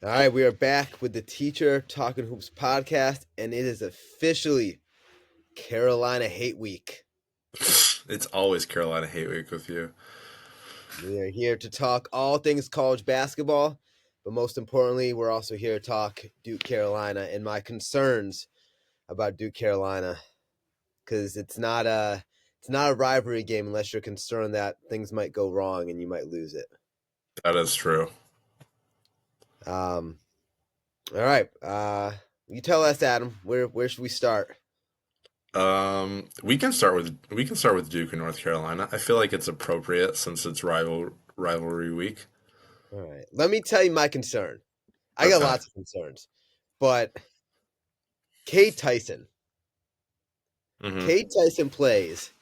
All right, we are back with the Teacher Talking Hoops podcast, and it is officially Carolina Hate Week. It's always Carolina Hate Week with you. We are here to talk all things college basketball, but most importantly, we're also here to talk Duke Carolina and my concerns about Duke Carolina, because it's not a rivalry game unless you're concerned that things might go wrong and you might lose it. That is true. Um, all right, you tell us, Adam, where should we start? We can start with Duke and North Carolina. I feel like it's appropriate since it's rivalry week. All right, let me tell you my concern. I got Okay. lots of concerns, but Cade Tyson. Mm-hmm. Cade Tyson plays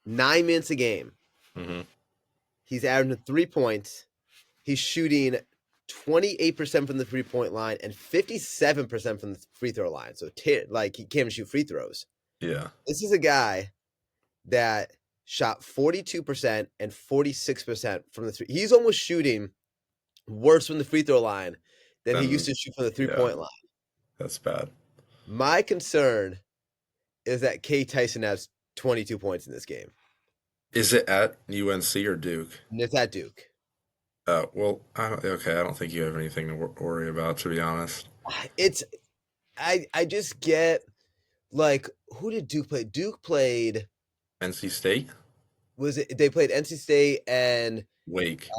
9 minutes a game. Mm-hmm. He's averaging 3 points. He's shooting 28% from the 3 point line and 57% from the free throw line. So, he can't even shoot free throws. Yeah. This is a guy that shot 42% and 46% from the three. He's almost shooting worse from the free throw line than he used Then to shoot from the three yeah, point line. that's bad. My concern is that Cade Tyson has 22 points in this game. Is it at UNC or Duke? And it's at Duke. Well, I don't think you have anything to worry about, to be honest. It's I just get like who did Duke play? Duke played NC State, was it they played NC State and Wake.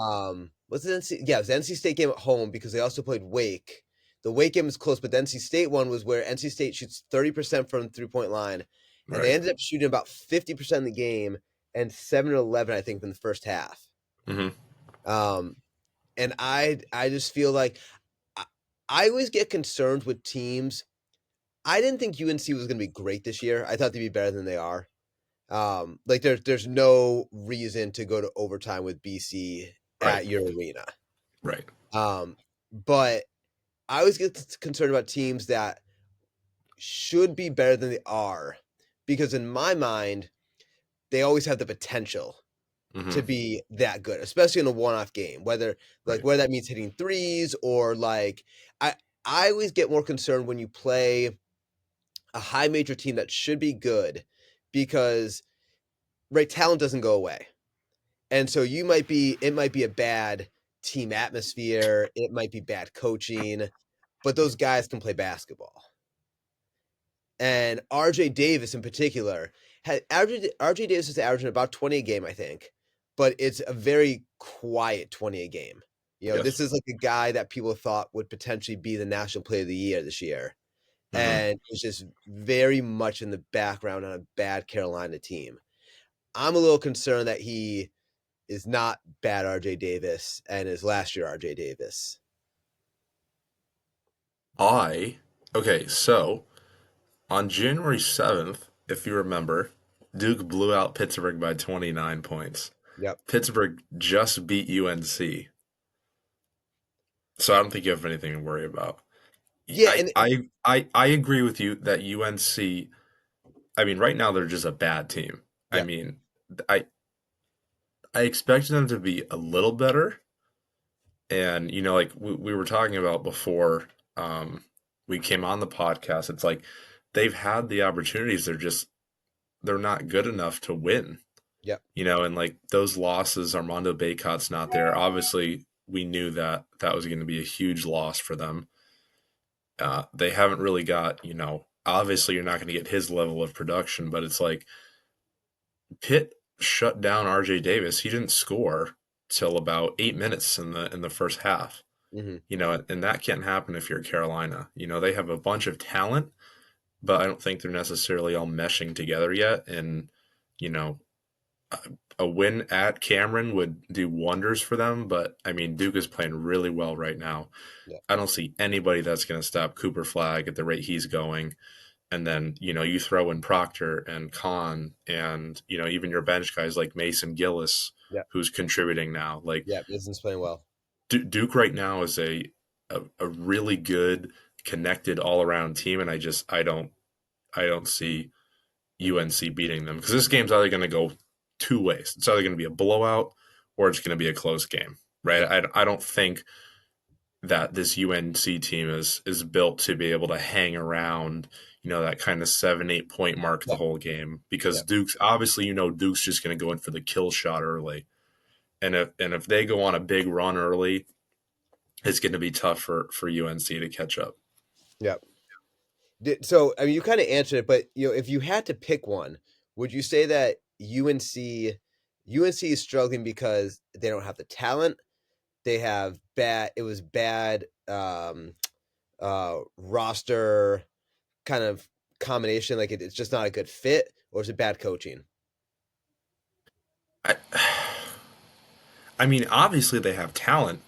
was it NC yeah, it was the NC State game at home because they also played Wake. The Wake game was close, but the NC State one was where NC State shoots 30% from the 3 point line, and they Right. ended up shooting about 50% in the game and 7 to 11, I think, in the first half. Mm-hmm. Um, and I just feel like I, I always get concerned with teams. I didn't think UNC was going to be great this year. I thought they'd be better than they are. Like there's no reason to go to overtime with BC Right. at your arena. Right. But I always get concerned about teams that should be better than they are because in my mind they always have the potential Mm-hmm. to be that good, especially in a one-off game. Right. Whether that means hitting threes or I I always get more concerned when you play a high major team that should be good because right talent doesn't go away. And so it might be a bad team atmosphere, it might be bad coaching, but those guys can play basketball. And RJ Davis in particular had RJ Davis is averaging about 20 a game, I think, but it's a very quiet 20 a game. Yes. This is like a guy that people thought would potentially be the national player of the year this year. Mm-hmm. And it's just very much in the background on a bad Carolina team. I'm a little concerned that he is not bad RJ Davis and is last year RJ Davis. Okay, so on January 7th, if you remember, Duke blew out Pittsburgh by 29 points. Yep. Pittsburgh just beat UNC. So I don't think you have anything to worry about. Yeah, I and I I agree with you that UNC, I mean, right now they're just a bad team. I yeah, mean, I I expected them to be a little better, and like we were talking about before we came on the podcast, it's like they've had the opportunities, they're not good enough to win. yep. And like those losses, Armando Baycott's not there. Obviously, we knew that that was going to be a huge loss for them. They haven't really got, obviously you're not going to get his level of production, but it's like Pitt shut down RJ Davis. He didn't score till about 8 minutes in the first half. Hmm. And that can't happen if you're Carolina. They have a bunch of talent, but I don't think they're necessarily all meshing together yet. And, you know, a win at Cameron would do wonders for them. But I mean, Duke is playing really well right now. Yeah. I don't see anybody that's going to stop Cooper Flag at the rate he's going. And then, you throw in Proctor and Kahn and, even your bench guys like Mason Gillis, Yeah. who's contributing now. Like Yeah. Business playing well. Duke right now is a really good, connected all around team. And I don't see UNC beating them because this game's either going to go two ways. It's either going to be a blowout or it's going to be a close game, right? Yeah. I don't think that this UNC team is built to be able to hang around, that kind of 7, 8 point mark the Yeah, whole game. yeah, Because Duke's obviously, Duke's just going to go in for the kill shot early, and if they go on a big run early, it's going to be tough for UNC to catch up. yeah. So, I mean, you kind of answered it, but if you had to pick one, would you say that UNC is struggling because they don't have the talent? They have bad. It was bad roster kind of combination. Like it's just not a good fit, or is it bad coaching? I, I mean, obviously they have talent.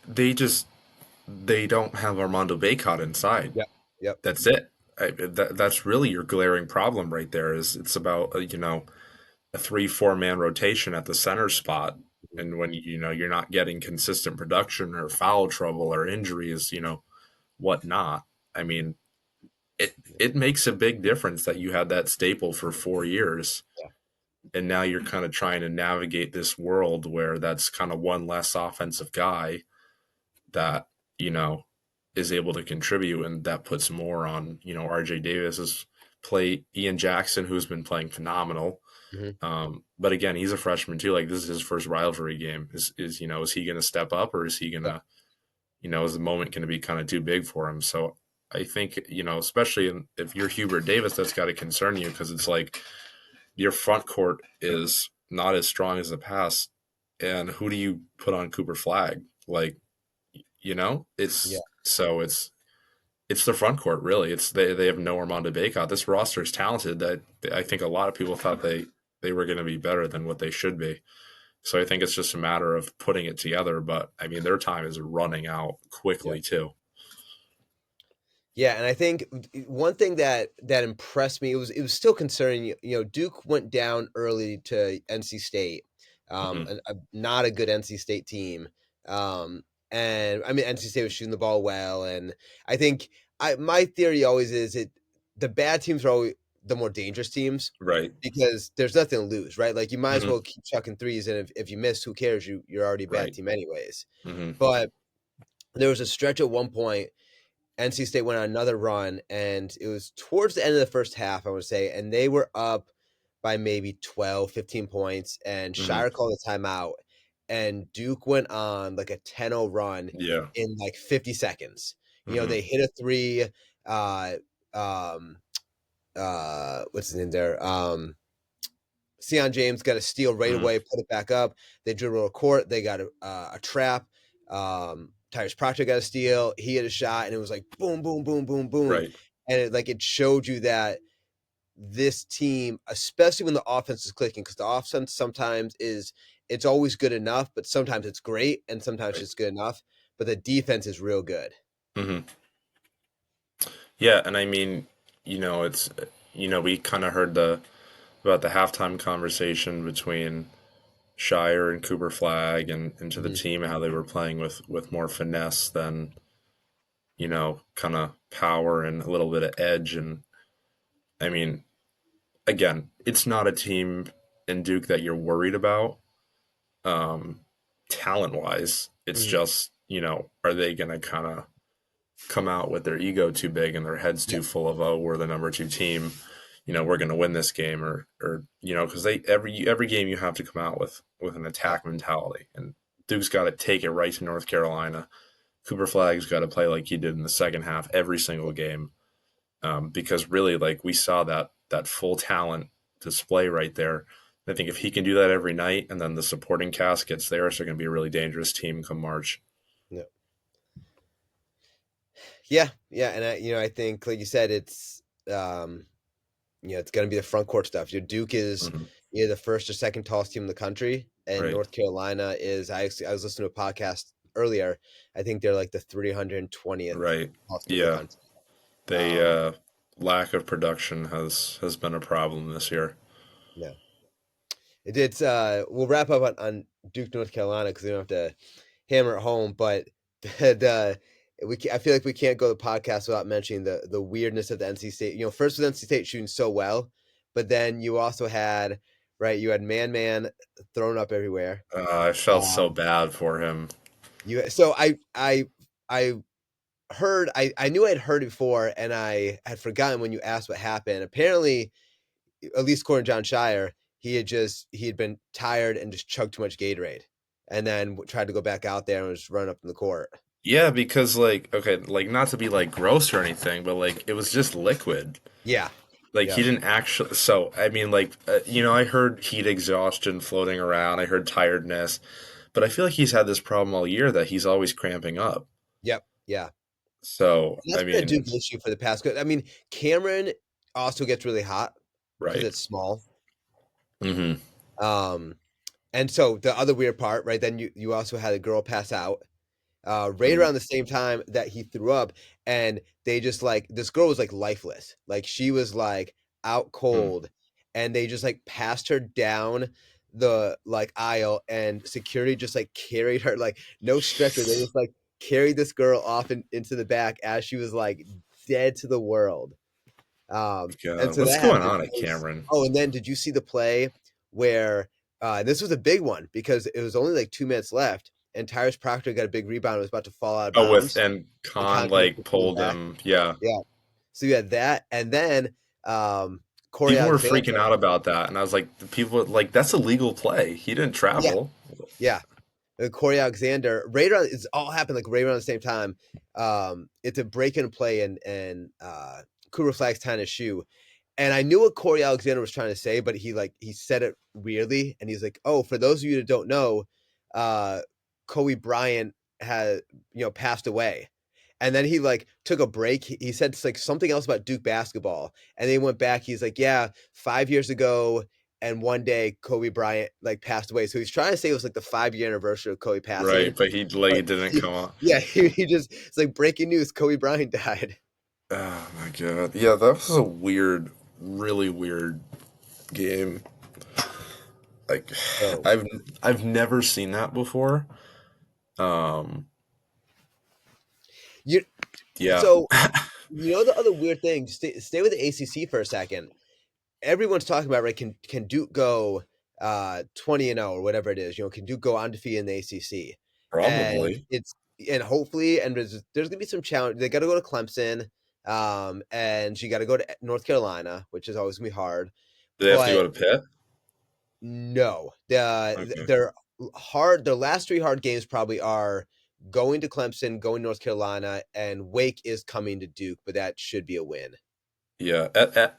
They don't have Armando Bacot inside. Yep. Yep. That's it. That's really your glaring problem right there. Is it's about a 3, 4 man rotation at the center spot, and when you're not getting consistent production or foul trouble or injuries, whatnot. I mean, it makes a big difference that you had that staple for 4 years, Yeah. and now you're kind of trying to navigate this world where that's kind of one less offensive guy that you know is able to contribute, and that puts more on RJ Davis's play. Ian Jackson, who's been playing phenomenal, Hmm. but again, he's a freshman too. Like this is his first rivalry game. Is he going to step up, or is he going Yep. to is the moment going to be kind of too big for him? So I think especially if you're Hubert Davis, that's got to concern you because it's like your front court is not as strong as the past, and who do you put on Cooper Flag? Like Yeah. it's the front court really. It's they have no Armando Bacot. This roster is talented. That I think a lot of people thought they were going to be better than what they should be. So I think it's just a matter of putting it together. But I mean, their time is running out Yeah. quickly too. Yeah, and I think one thing that impressed me, it was still concerning. Duke went down early to NC State, Hmm. not a good NC State team, and I mean NC State was shooting the ball well, and I think my theory always is the bad teams are always the more dangerous teams Right. because there's nothing to lose, right? Like you might as Hmm. well keep chucking threes, and if you miss, who cares? You're already a bad Right. team anyways. Hmm. But there was a stretch at one point NC State went on another run, and it was towards the end of the first half, I would say, and they were up by maybe 12, 15 points, and Hmm. Shire called a timeout, and Duke went on like a 10-0 run Yeah. in like 50 seconds. Hmm. They hit a three, uh, um, what's his name there? Sion James got a steal right Hmm. away, put it back up. They dribble a court. They got a trap. Tyrese Proctor got a steal. He hit a shot, and it was like boom, boom, boom, boom, boom, Right. and it showed you that this team, especially when the offense is clicking, because the offense sometimes it's always good enough, but sometimes it's great, and sometimes Right. it's good enough. But the defense is real good. Hmm. Yeah, and I mean, it's we kind of heard the about the halftime conversation between Shire and Cooper Flag and into the Hmm. team, how they were playing with more finesse than kind of power and a little bit of edge. And I mean, again, it's not a team in Duke that you're worried about, um, talent wise. It's Hmm. just are they going to kind of come out with their ego too big and their heads Yeah, too full of, oh, we're the number 2 team, we're going to win this game, or because they every game you have to come out with an yeah, attack mentality, and Duke's got to take it right to North Carolina. Cooper Flag's got to play like he did in the second half every single game, because really, like we saw that full talent display right there. I think if he can do that every night, and then the supporting cast gets there, so they're going to be a really dangerous team come March. yeah. Yeah, yeah, and I think like you said, um, it's going to be the front court stuff. Your Duke is Hmm. either the first or second tallest team in the country, and Right, North Carolina is. I was listening to a podcast earlier. I think they're like the 320th right, tallest team in the yeah. country. They Um, lack of production has been a problem this year. yeah, it's we'll wrap up on Duke, North Carolina because we don't have to hammer it home, but the I feel like we can't go the podcast without mentioning the weirdness of the NC State. First with NC State shooting so well, but then you also had right. You had man thrown up everywhere. I felt so Um, bad for him. So I heard I knew I'd heard it before, and I had forgotten when you asked what happened. Apparently, at least according to John Shire, he had been tired and just chugged too much Gatorade, and then tried to go back out there and was run up in the court. Yeah, because like okay, like not to be like gross or anything, but like it was just liquid. Yeah. Like he Yep. didn't actually. So I mean, like you know, I heard heat exhaustion floating around. I heard tiredness, but I feel like he's had this problem all year that he's always cramping up. Yep. Yeah. So And that's I been a mean, Duke issue for the past. I mean, Cameron also gets really hot because right? it's small. Mm-hmm. Um, and so the other weird part, right? Then you also had a girl pass out right Mm-hmm. around the same time that he threw up, and they just like this girl was like lifeless, like she was like out cold, and they just like passed her down the like aisle, and security just like carried her like no stretcher. They just like carried this girl off into the back as she was like dead to the world. And God, so what's that going happened. on at Cameron? Oh, and then did you see the play where this was a big one because it was only like 2 minutes left, and Tyrus Proctor got a big rebound and was about to fall out of Oh, with bounds, and and Khan Con kind of like pulled him pulled back. him. Yeah, Yeah. So you had that, and then Corey people were freaking Alexander. out about that, and I was like, the people like that's a legal play. He didn't Yeah, travel. yeah. Corey Alexander, right around it's all happened like right around the same time. It's a break and play, and Cooper Flags tying his shoe. And I knew what Corey Alexander was trying to say, but he said it weirdly, and he's like, "Oh, for those of you that don't know, uh, Kobe Bryant had passed away." And then he like took a break. He said like something else about Duke basketball, and then he went back. He's like, "Yeah, 5 years ago, and one day Kobe Bryant like passed away." So he's trying to say it was like the 5 year anniversary of Kobe passing, Right, but he like but it didn't come on. yeah, he just it's like breaking news: Kobe Bryant died. Oh my god. Yeah, that was a weird, really weird game. Like So I've I've never seen that before. Um you yeah. so the other weird thing, stay with the ACC for a second. Everyone's talking about, right? Can Duke go 20-0 or whatever it is? Can Duke go undefeated in the ACC? And Probably. hopefully, and there's gonna be some challenge. They got to go to Clemson, and you got to go to North Carolina, which is always gonna be hard. Do they have to go But to Pitt? no, Okay. they're hard. Their last three hard games probably are going to Clemson, going to North Carolina, and Wake is coming to Duke, but that should be a win. Yeah,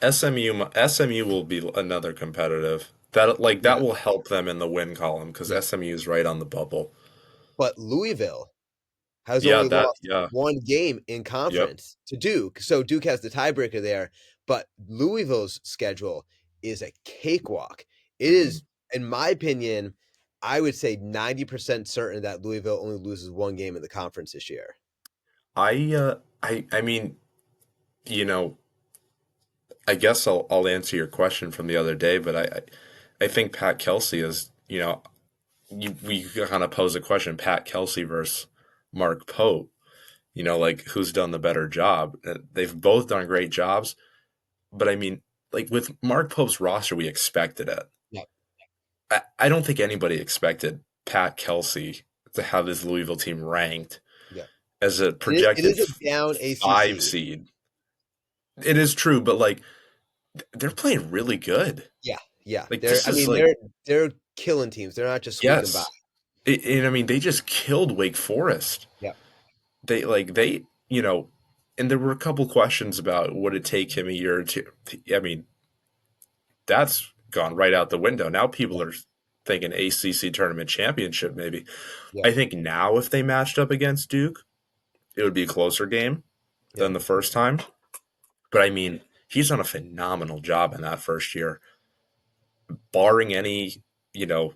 SMU will be another competitive. That like Yeah, that will help them in the win column because yeah. SMU is right on the bubble. But Louisville has Yeah, only that lost yeah. one game in Yep. conference to Duke. So Duke has the tiebreaker there, but Louisville's schedule is a cakewalk. It Hmm. is, in my opinion, I would say 90% certain that Louisville only loses one game in the conference this year. I mean, you know, I guess I'll answer your question from the other day, but I think Pat Kelsey is, we kind of pose a question, Pat Kelsey versus Mark Pope, like who's done the better job? They've both done great jobs, but I mean, like with Mark Pope's roster, we expected it. Yeah, I don't think anybody expected Pat Kelsey to have this Louisville team ranked yeah. as a It projected is a down five ACC. seed. It is true, but like they're playing really good. Yeah, yeah. Like this I is mean, like they're killing teams. They're not just squeaking by. yes, and I mean they just killed Wake Forest. Yeah, They and there were a couple questions about would it take him a year or two. I mean that's gone right out the window. Now yeah, people are thinking ACC tournament championship maybe. yeah, I think now if they matched up against Duke, it would be a closer game yeah. than the first time. But I mean, he's done a phenomenal job in that first year, barring any, you know,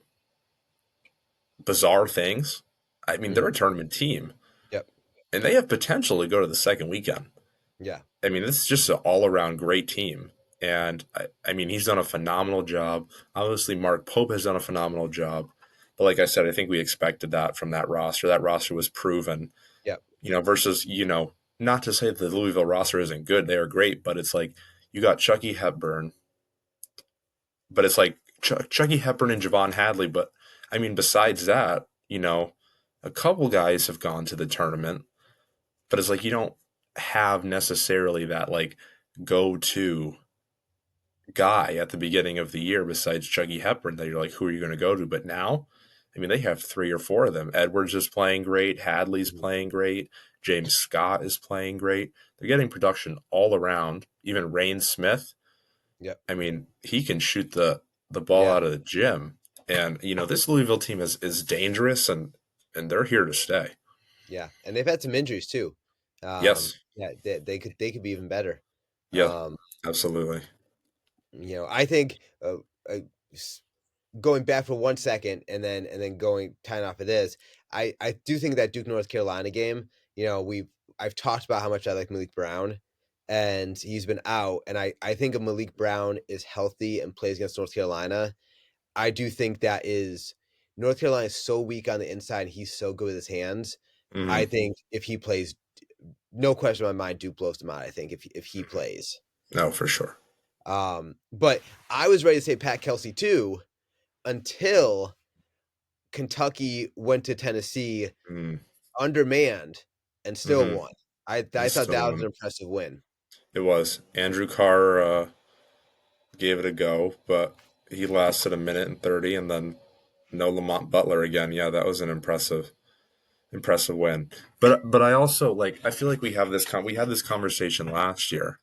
bizarre things. I mean, they're Hmm. a tournament team Yep, and they have potential to go to the second weekend. yeah, I mean, this is just an all around great team. And I mean, he's done a phenomenal job. Obviously, Mark Pope has done a phenomenal job. But like I said, I think we expected that from that roster. That roster was proven, yep. versus, not to say that the Louisville roster isn't good. They are great, but it's like you got Chucky Hepburn, but it's like Chucky Hepburn and Javon Hadley. But I mean, besides that, A couple guys have gone to the tournament, but it's like you don't have necessarily that like go to guy at the beginning of the year besides Chuggy Hepburn that you're like, who are you going to go to? But now, I mean, they have three or four of them. Edwards is playing great. Hadley's Mhm. playing great. James Scott is playing great. They're getting production all around. Even Rain Smith. Yep. I mean, he can shoot the ball Yeah. out of the gym. And this Louisville team is dangerous and they're here to stay. Yeah. And they've had some injuries too. Yes. Yeah, they could be even better. Yeah. Um, Absolutely. I think uh, s- going back for 1 second and then going tying off of this, I do think that Duke North Carolina game, I've talked about how much I like Malik Brown, and he's been out, and I think if Malik Brown is healthy and plays against North Carolina, I do think that is North Carolina is so weak on the inside and he's so good with his hands. I Hmm. think if he plays, no question in my mind, Duke blows him out. I think if he plays. No, for sure. But I was ready to say Pat Kelsey too until Kentucky went to Tennessee Mm. undermanned and still Hmm. won. I And thought still that was an won. impressive win. It was. Andrew Carr gave it a go, but he lasted a minute and 30 and then no Lamont Butler again. Yeah, that was an impressive win. But I also like I feel like we had this conversation last year.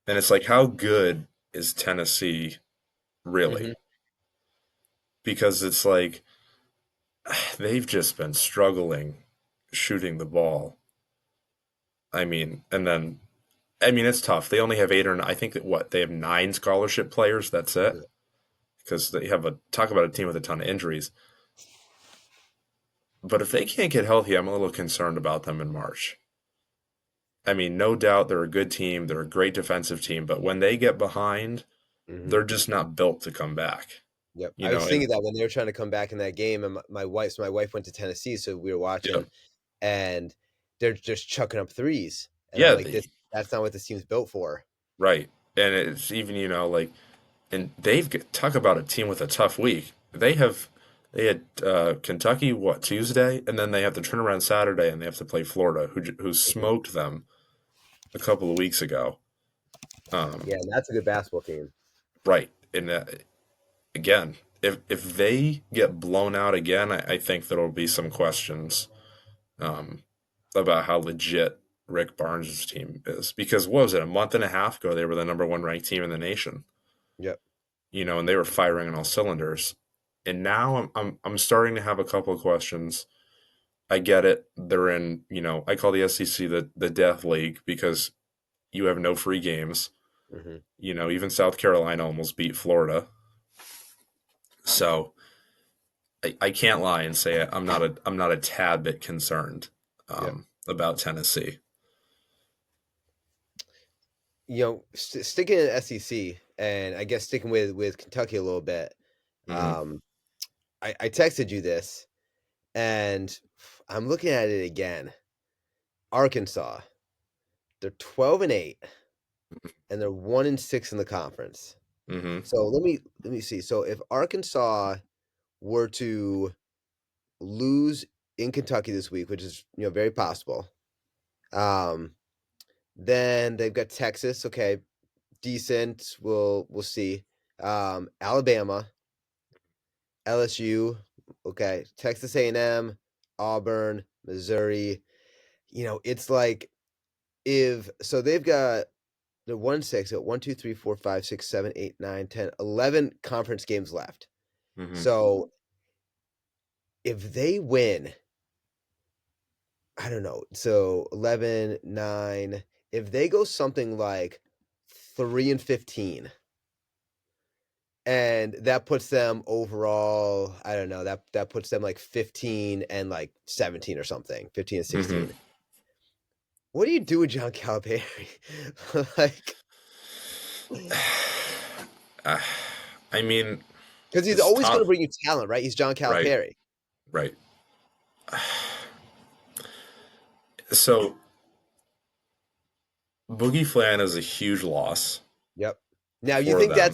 And it's like how good is Tennessee Hmm. really? Because it's like they've just been struggling shooting the ball. I mean it's tough. They only have eight or nine, I think that what they have nine scholarship players. That's it Yeah. because they have a talk about a team with a ton of injuries. But if they can't get healthy, I'm a little concerned about them in March. I mean, no doubt they're a good team. They're a great defensive team. But when they get behind, Hmm. they're just not built to come back. Yep. You I was know, and thinking that when they were trying to come back in that game, and my wife went to Tennessee, so we were yeah, watching, and they're just chucking up threes, and I'm yeah, like, that's not what this team's built for. right. And it's even, like, and talk about a team with a tough week. They had Kentucky, what, Tuesday? And then they have to turn around Saturday and they have to play Florida, who Hmm. smoked them a couple of weeks ago. Yeah, and that's a good basketball team. Right. And again, if they get blown out again, I think there will be some questions um, about how legit Rick Barnes' team is. Because what was it, a month and a half ago, they were the number one ranked team in the nation, Yep. and they were firing on all cylinders. And now I'm starting to have a couple of questions. I get it. They're in, I call the SEC the death league because you have no free games. Hmm. Even South Carolina almost beat Florida. So I can't lie and say I'm not a tad bit concerned Yep. about Tennessee. Sticking in SEC, and I guess sticking with Kentucky a little bit. Hmm. Um, I texted you this, and I'm looking at it again. Arkansas, they're 12-8, and they're 1-6 in the conference. Hmm. So let me see. So if Arkansas were to lose in Kentucky this week, which is very possible, um, then they've got Texas. Okay, decent. We'll see. Alabama, LSU. Okay, Texas A&M, Auburn, Missouri. It's like if so they've got the 1-6 at 1, 2, 3, 4, 5, 6, 7, 8, 9, 10, 11 conference games left. Hmm. So if they win, I don't know. So 11, 9. If they go something like 3-15, and that puts them overall, I don't know, that puts them like 15 and like 17 or something, 15 and Hmm. 16. What do you do with John Calipari? Like, Uh, I mean, because he's it's always going to tough. bring you talent, right? He's John Right. Calipari. Right. So Boogie Flan is a huge loss Yep. Now, you for think them.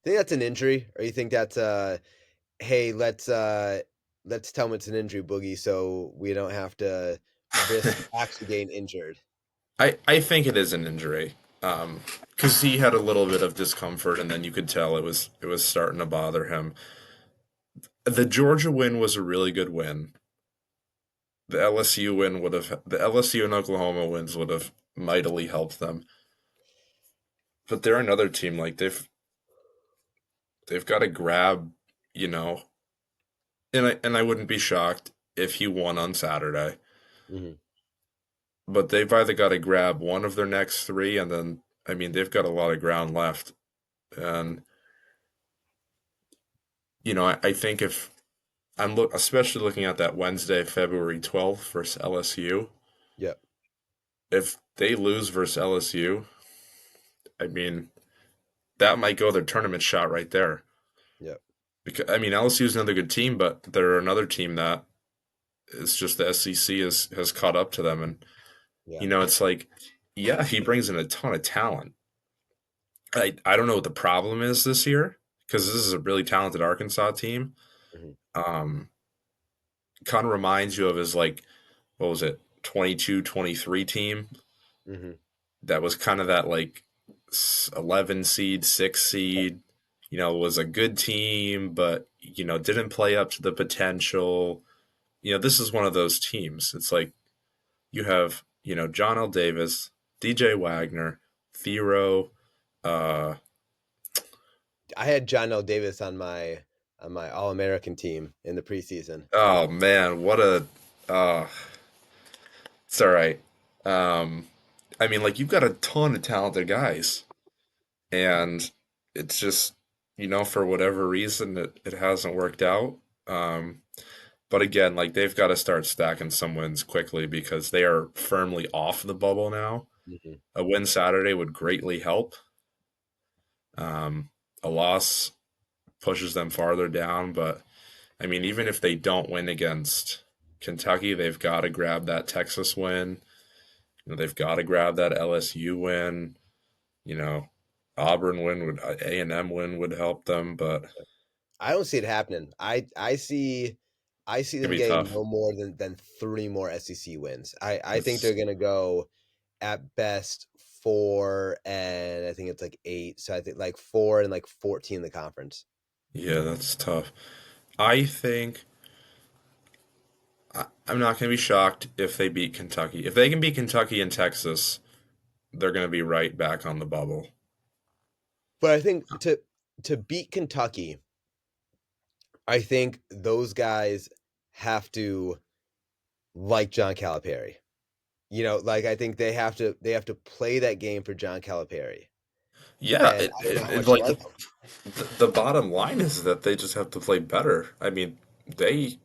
that's an injury, or you think that's hey, let's let's tell him it's an injury boogie, so we don't have to risk actually getting injured. I think it is an injury. Because he had a little bit of discomfort, and then you could tell it was starting to bother him. The Georgia win was a really good win. The LSU and Oklahoma wins would have mightily helped them. But they're another team like they've got to grab, you know, and I wouldn't be shocked if he won on Saturday. Hmm. But they've either got to grab one of their next three, and then I mean they've got a lot of ground left, and I think if especially looking at that Wednesday, February 12th versus LSU, Yep. if they lose versus LSU, I mean that might go their tournament shot right there. Yep. Because I mean LSU is another good team, but they're another team that it's just the SEC has caught up to them, and Yeah. it's like, yeah, he brings in a ton of talent. I don't know what the problem is this year because this is a really talented Arkansas team. Hmm. Um, Kind of reminds you of his like what was it 22, 23 team Hmm. that was kind of that like 11 seed, 6 seed. Was a good team, but didn't play up to the potential. This is one of those teams. It's like you have John L. Davis, DJ Wagner, Thero. Uh, I had John L. Davis on my All American team in the preseason. oh man, what a uh, it's all right. Um, I mean, like you've got a ton of talented guys, and it's just for whatever reason it hasn't worked out. Um, but again, like they've got to start stacking some wins quickly because they are firmly off the bubble now. Hmm. A win Saturday would greatly help. Um, a loss pushes them farther down, but I mean, even if they don't win against Kentucky, they've got to grab that Texas win. They've got to grab that LSU win. You know, Auburn win would A&M win would help them, but it's I don't see it happening. I see gonna them be getting tough. no more than three more SEC wins. I think they're That's gonna go at best four, and I think it's like eight. So I think like four and like 14 in the conference. Yeah, that's tough. I think I'm not gonna be shocked if they beat Kentucky. If they can beat Kentucky and Texas, they're gonna be right back on the bubble. But I think to beat Kentucky, I think those guys have to like John Calipari. Like I think they have to play that game for John Calipari. Yeah, And I don't know how it's much you like like him. the bottom line is that they just have to play better. I mean, they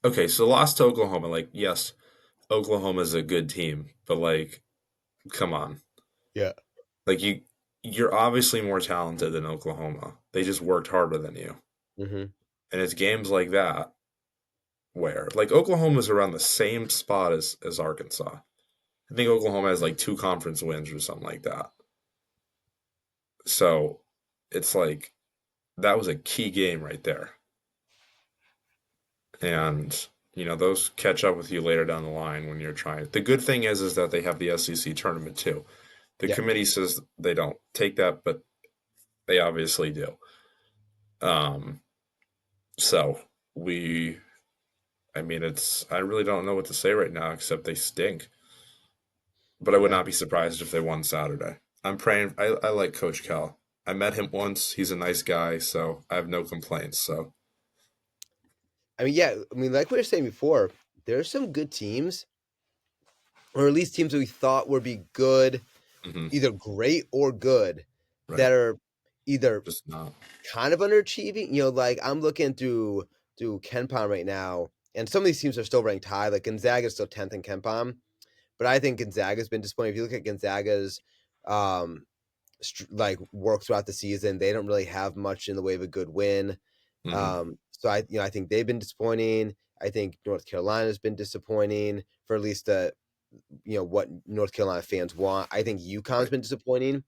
okay. So lost to Oklahoma. Like, yes, Oklahoma's a good team, but like, come on. Yeah. Like you're obviously more talented than Oklahoma. They just worked harder than you. Hmm. And it's games like that where like Oklahoma's around the same spot as Arkansas. I think Oklahoma has like two conference wins or something like that. So it's like that was a key game right there. And those catch up with you later down the line when you're trying. The good thing is that they have the SEC tournament too. The Yeah. committee says they don't take that, but they obviously do. Um, so we I mean, I really don't know what to say right now except they stink. But I would Yeah. not be surprised if they won Saturday. I'm praying. I like Coach Cal. I met him once. He's a nice guy, so I have no complaints. So, I mean, yeah. I mean, like we were saying before, there's some good teams, or at least teams that we thought would be good, mhm, either great or good, right. that are either Just not. kind of underachieving. Like I'm looking through KenPom right now, and some of these teams are still ranked high. Like Gonzaga is still 10th in KenPom, but I think Gonzaga's been disappointing. If you look at Gonzaga's um like work throughout the season, they don't really have much in the way of a good win. Hmm. So I think they've been disappointing. I think North Carolina's been disappointing for at least what North Carolina fans want. I think UConn's Right. been disappointing,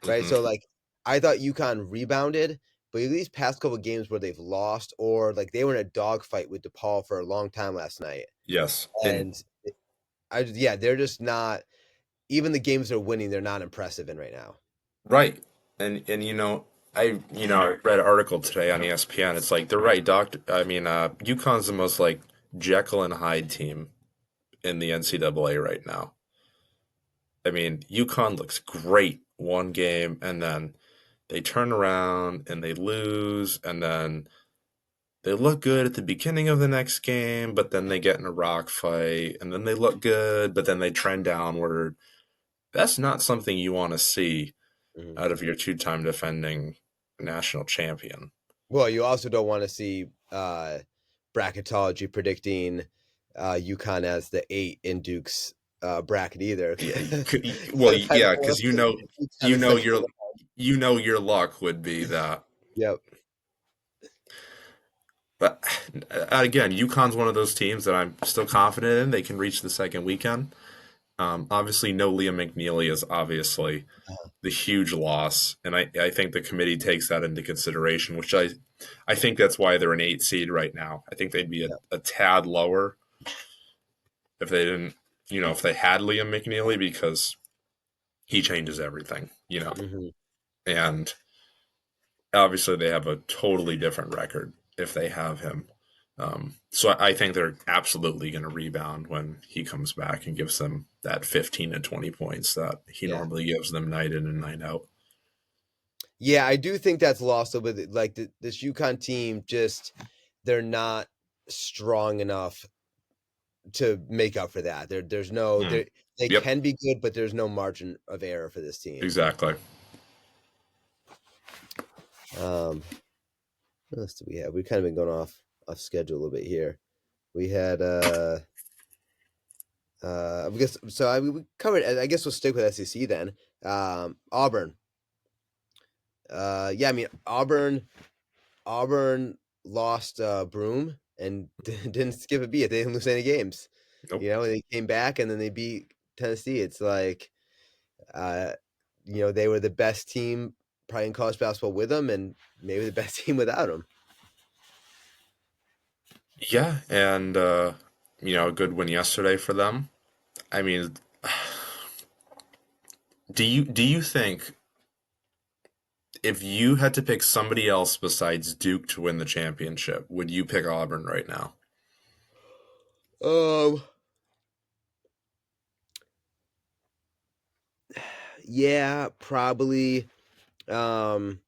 right? Hmm. So like I thought UConn rebounded, but these past couple games where they've lost or like they were in a dogfight with DePaul for a long time last night, Yes, and and yeah, they're just not. Even the games they're winning, they're not impressive in right now. right, and I read an article today on ESPN. It's like they're right. UConn's the most like Jekyll and Hyde team in the NCAA right now. I mean, UConn looks great one game, and then they turn around and they lose, and then they look good at the beginning of the next game, but then they get in a rock fight, and then they look good, but then they trend downward. That's not something you want to see Mhm. out of your two-time defending national champion. Well, you also don't want to see bracketology predicting UConn as the 8 in Duke's bracket either. Yeah, Instead of Title yeah, Four, because time you it's know second. your you know your luck would be that. Yep. But again, UConn's one of those teams that I'm still confident in. They can reach the second weekend. Obviously, no Liam McNeely is obviously the huge loss, and I think the committee takes that into consideration, which I think that's why they're an 8 seed right now. I think they'd be Yep. a tad lower if they didn't, if they had Liam McNeely because he changes everything. Hmm. And obviously they have a totally different record if they have him. So I think they're absolutely going to rebound when he comes back and gives them that 15 to 20 points that he Yeah. normally gives them night in and night out. Yeah, I do think that's lost a bit. Like this UConn team, just they're not strong enough to make up for that. There's no Mm. they Yep, can be good, but there's no margin of error for this team. exactly. Um, what else do we have? We've kind of been going off schedule a little bit here. We had I guess so. We covered. I guess we'll stick with SEC then. Auburn. Yeah, I mean Auburn lost Broome and didn't skip a beat. They didn't lose any games. Nope. They came back and then they beat Tennessee. It's like, uh, they were the best team probably in college basketball with them, and maybe the best team without them. Yeah, and a good win yesterday for them. I mean, do you think if you had to pick somebody else besides Duke to win the championship, would you pick Auburn right now? Um, yeah, probably. Um,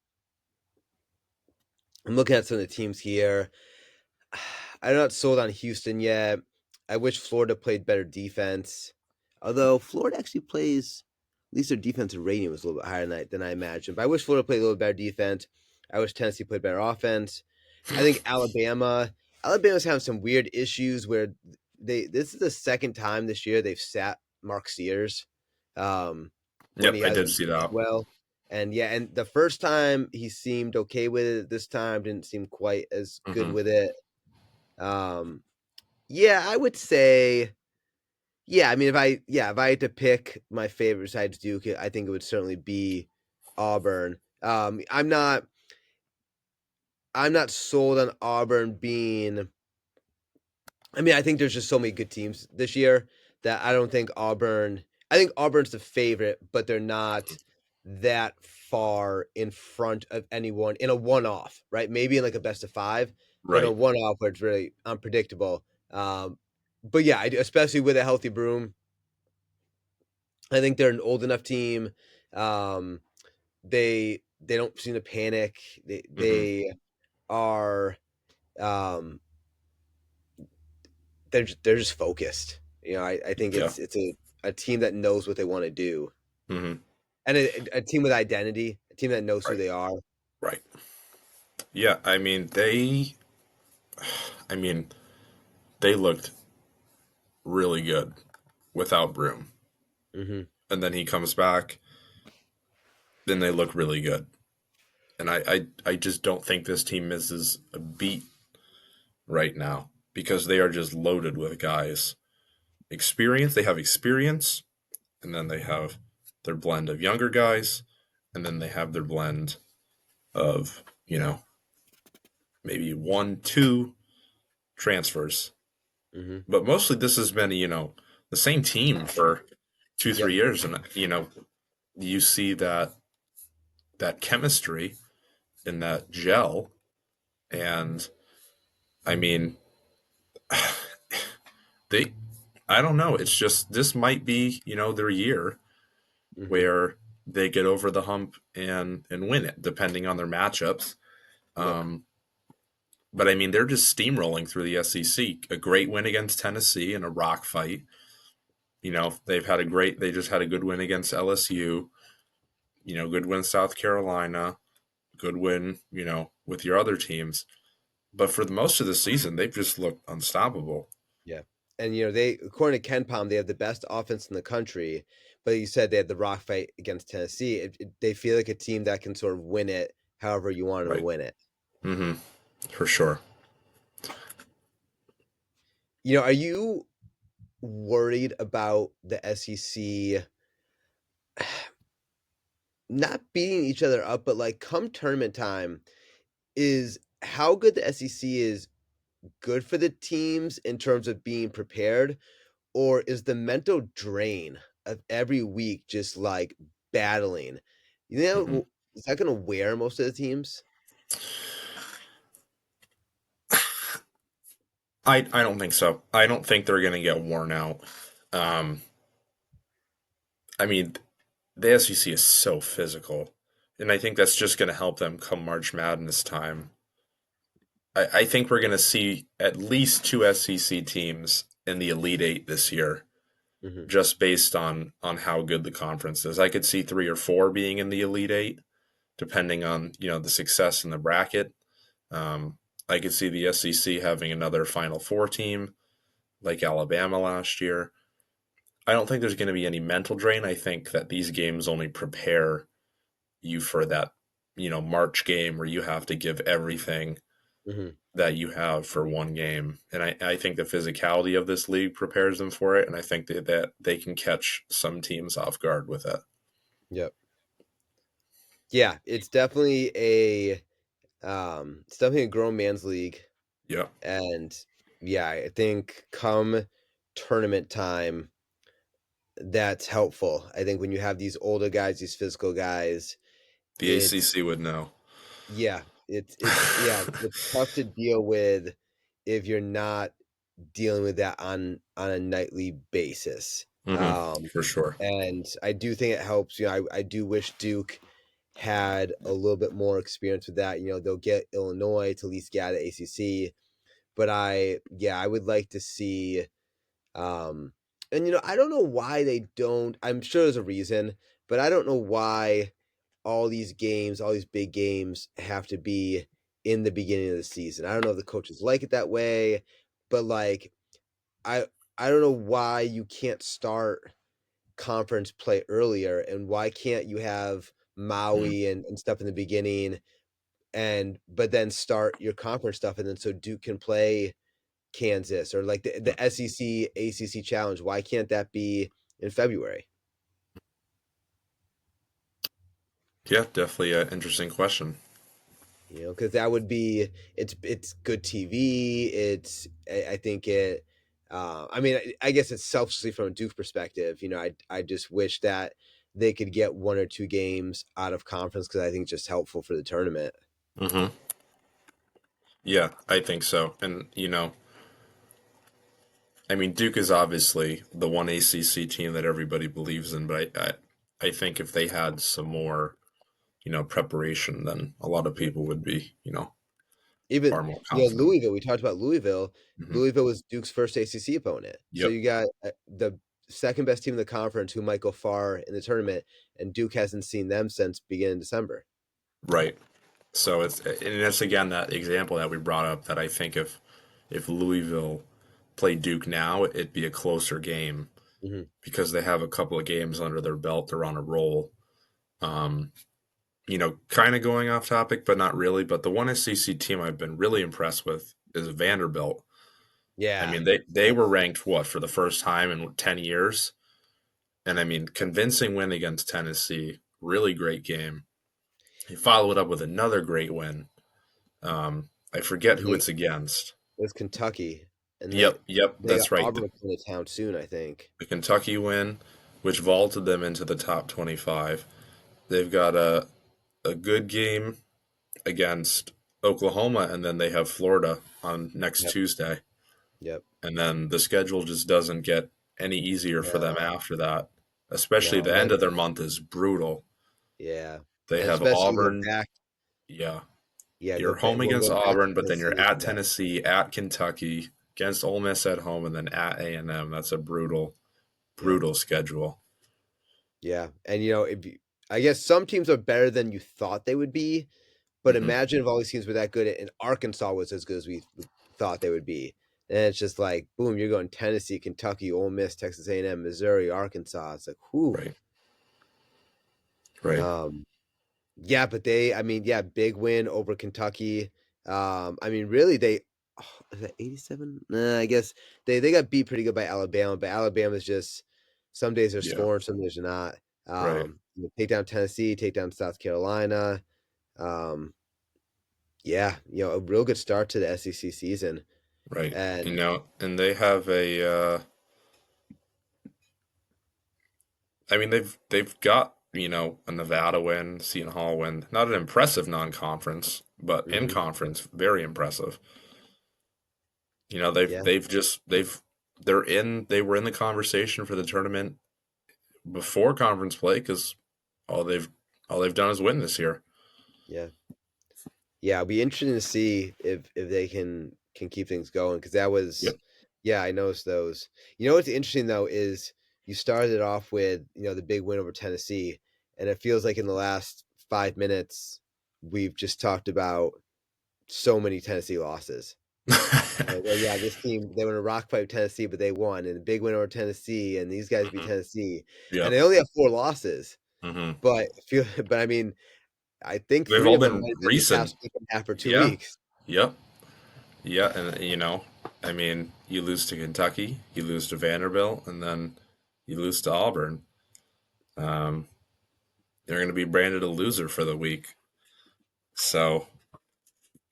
I'm looking at some of the teams here. I'm not sold on Houston yet. I wish Florida played better defense. Although Florida actually plays, at least their defensive rating was a little bit higher than I imagined. But I wish Florida played a little better defense. I wish Tennessee played better offense. I think Alabama's having some weird issues where this is the second time this year they've sat Mark Sears when he Yep, I did hasn't see played that. well. And yeah, and the first time he seemed okay with it. This time didn't seem quite as good Hmm. with it. Um, yeah, I would say, yeah. I mean, if I had to pick my favorite besides Duke, I think it would certainly be Auburn. I'm not sold on Auburn being. I mean, I think there's just so many good teams this year that I don't think Auburn. I think Auburn's the favorite, but they're not that far in front of anyone in a one-off, right? Maybe in like a best of five, but in a Right. one-off where it's really unpredictable. But yeah, especially with a healthy Broom, I think they're an old enough team. Um, they don't seem to panic. They Hmm. they are um, they're just focused. I think Yeah. it's a team that knows what they want to do, Hmm. and a team with identity, a team that knows who Right. they are. Right. Yeah. I mean, they looked really good without Broom, Hmm. and then he comes back, then they look really good. And I just don't think this team misses a beat right now because they are just loaded with guys. Experience, they have experience, and then they have their blend of younger guys, and then they have their blend of you know, maybe one, two transfers. Hmm. But mostly this has been, the same team for two, Yep. 3 years. And, you see that chemistry and that gel. And I mean, they, I don't know. It's just, this might be, their year Hmm. where they get over the hump and win it, depending on their matchups. Yep. Um, but I mean, they're just steamrolling through the SEC. A great win against Tennessee in a rock fight. They just had a good win against LSU. Good win South Carolina. Good win, with your other teams. But for the most of the season, they've just looked unstoppable. Yeah. And they, according to Ken Palm, they have the best offense in the country. But you said they had the rock fight against Tennessee. They feel like a team that can sort of win it however you want them to Right. win it. Mm-hmm. For sure. Are you worried about the SEC not beating each other up, but like come tournament time, is how good the SEC is good for the teams in terms of being prepared, or is the mental drain of every week just like battling? Mm-hmm. Is that going to wear most of the teams? I don't think so. I don't think they're going to get worn out. Um, I mean, the SEC is so physical, and I think that's just going to help them come March Madness time. I think we're going to see at least two SEC teams in the Elite Eight this year, Hmm. just based on how good the conference is. I could see three or four being in the Elite Eight, depending on the success in the bracket. Um, I could see the SEC having another Final Four team like Alabama last year. I don't think there's going to be any mental drain. I think that these games only prepare you for that, March game where you have to give everything Hmm. that you have for one game. And I think the physicality of this league prepares them for it. And I think that they can catch some teams off guard with it. Yep. Yeah, it's definitely a grown man's league. Yeah. And yeah, I think come tournament time, that's helpful. I think when you have these older guys, these physical guys, The it's ACC would know. yeah, it's tough to deal with if you're not dealing with that on a nightly basis. Mm-hmm. For sure. And I do think it helps. I do wish Duke had a little bit more experience with that. They'll get Illinois to at least get out of ACC, but I would like to see. Um, and I don't know why they don't. I'm sure there's a reason, but I don't know why all these games, all these big games, have to be in the beginning of the season. I don't know if the coaches like it that way, but like I I don't know why you can't start conference play earlier, and why can't you have Mm. Maui and stuff in the beginning, and but then start your conference stuff, and then so Duke can play Kansas, or like the SEC ACC challenge. Why can't that be in February? Yeah, definitely an interesting question. Because that would be, it's good TV. I think it. I mean, I guess it's selfishly from a Duke perspective. I just wish that they could get one or two games out of conference, because I think it's just helpful for the tournament. Mm-hmm. Yeah, I think so. And, I mean, Duke is obviously the one ACC team that everybody believes in, but I think if they had some more, preparation, then a lot of Yeah. people would be, Even far more confident. Louisville. We talked about Louisville. Hmm. Louisville was Duke's first ACC opponent. So Yep. you got the second best team in the conference who might go far in the tournament, and Duke hasn't seen them since beginning December. Right. So it's again that example that we brought up that I think if Louisville played Duke now, it'd be a closer game Hmm. because they have a couple of games under their belt. They're on a roll. Um, kind of going off topic, but not really. But the one SEC team I've been really impressed with is Vanderbilt. I Yeah. mean, they were ranked what for the first time in 10 years, and I mean, convincing win against Tennessee. Really great game. He followed up with another great win. I forget I who think it's against. it was Kentucky, and Yep, they got that's right. Auburn coming to town soon, I think. The Kentucky win, which vaulted them into the top 25. They've got a good game against Oklahoma, and then they have Florida on next Yep. Tuesday. Yep. And then the schedule just doesn't get any easier for them No. after that. Especially No. the And end then of their month is brutal. yeah, They and have especially you go Auburn, back. yeah. Yeah, go You're back. home We'll against go back to Auburn, but then you're Tennessee. at Yeah. Tennessee, at Kentucky, against Ole Miss at home, and then at A&M. That's a brutal, Yep. brutal schedule. Yeah. And if I guess some teams are better than you thought they would be, but Hmm. imagine if all these teams were that good and Arkansas was as good as we thought they would be. And it's just like, boom, you're going Tennessee, Kentucky, Ole Miss, Texas A&M, Missouri, Arkansas. It's like, whoo. Right, right. Um, yeah, but I mean, yeah, big win over Kentucky. I mean, really, is that 87? Nah, I guess they got beat pretty good by Alabama, but Alabama's just some days they're Yeah, scoring, some days they're not. right, Take down Tennessee, take down South Carolina. Um, yeah, a real good start to the SEC season. right. And And they have I mean, they've got a Nevada win, Seton Hall win. Not an impressive non-conference, but in mhm, conference, very impressive. yeah, They were in the conversation for the tournament before conference play because all they've all they've done is win this year. yeah. Yeah, it'll be interesting to see if they can keep things going because that was, Yep. yeah, I noticed those. What's interesting though is you started off with the big win over Tennessee, and it feels like in the last 5 minutes we've just talked about so many Tennessee losses. Like, oh yeah, this team they went to rock fight with Tennessee, but they won, and a big win over Tennessee, and these guys beat Hmm. Tennessee, and Yep. they only have 4 losses, Hmm. but I mean, I think They've three all of them been might have been the recent. past week and a half or two Yeah. weeks. Yep. Yeah, and I mean, you lose to Kentucky, you lose to Vanderbilt, and then you lose to Auburn. Um, they're going to be branded a loser for the week. So,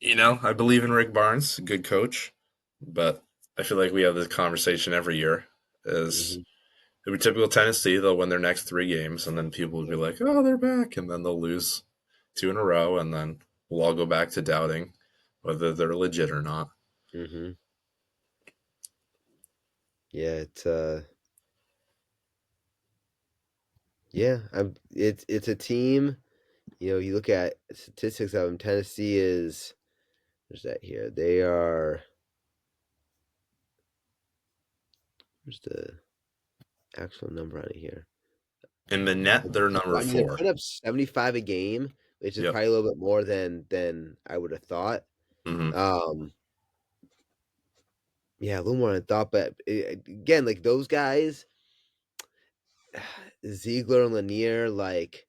I believe in Rick Barnes, good coach, but I feel like we have this conversation every year. Is Hmm. It'll be typical Tennessee. They'll win their next 3 games, and then people will be like, "Oh, they're back," and then they'll lose two in a row, and then we'll all go back to doubting whether they're legit or not. Hmm. Yeah, yeah, it's a team. You look at statistics of them. Tennessee is where's that here? They are where's the actual number on it here? In the net, they're number I mean, they're four. putting up 75 a game, which is Yep. probably a little bit more than I would have thought. Hmm. Um, yeah, a little more than I thought, but again, like those guys, Ziegler and Lanier, like